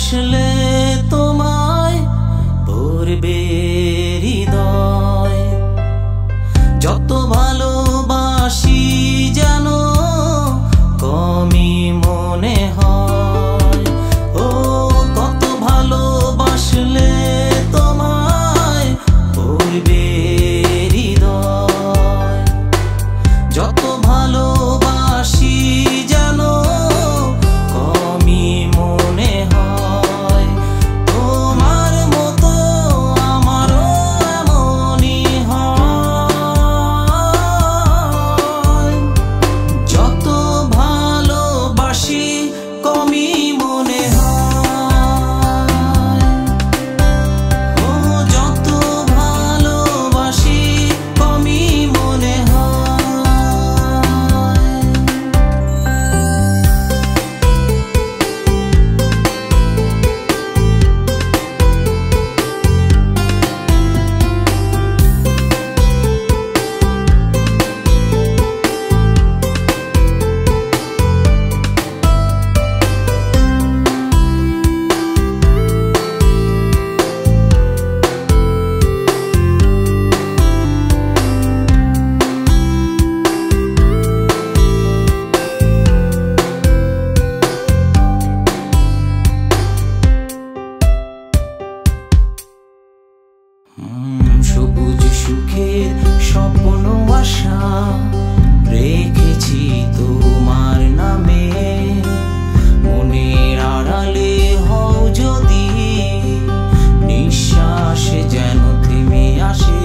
বাসলে তোমায় ভরবে হৃদয়। যত ভালোবাসি যেন কমই মনে হয়। ও কত ভালোবাসলে তোমায় ভরবে হৃদয়। যত ভালোবাসি যেন কমই মনে হয়। তোমার মতো আমারও এমনই হয়। যত ভালোবাসি কমই মনে হয়। ও যত ভালোবাসি কমই মনে সবুজ সুখের স্বপ্ন আশা রেখেছি তোমার নামে। মনের আড়ালে হও যদি নিঃশ্বাস যেন থেমে আসে।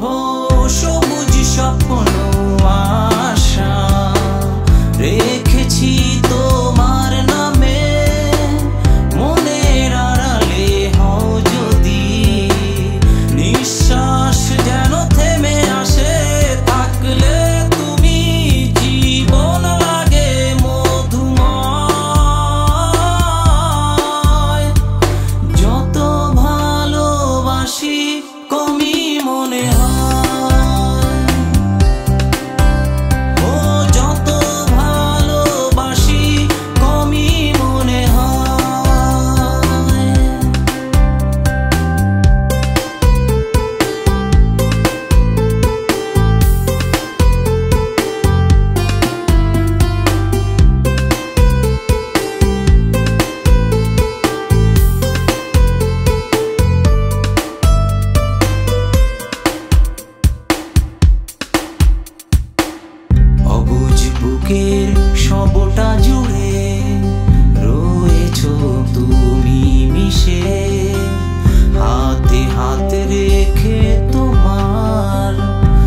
ও সবুজ স্বপ্ন আশা রেখেছি তোমার নামে। মনের আড়ালে হও যদি নিঃশ্বাস যেন থেমে আসে। থাকলে তুমি জীবন লাগে মধুময়। যত ভালোবাসি কমই মনে হয়। বুকের সবটা জুড়ে রয়েছো তুমি মিশে। হাতে হাত রেখে তোমার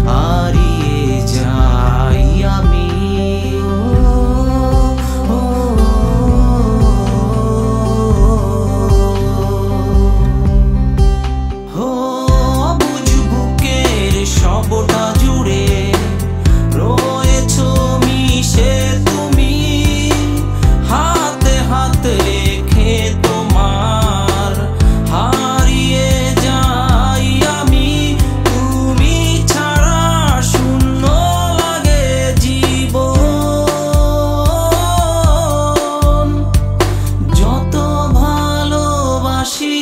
হারিয়ে যাই আমি। অবুঝ বুকের সবটা জুড়ে রয়েছো মিশে তুমি। হাতে হাত রেখে তোমার হারিয়ে যাই আমি। তুমি ছাড়া শূন্য লাগে জীবন। যত ভালোবাসি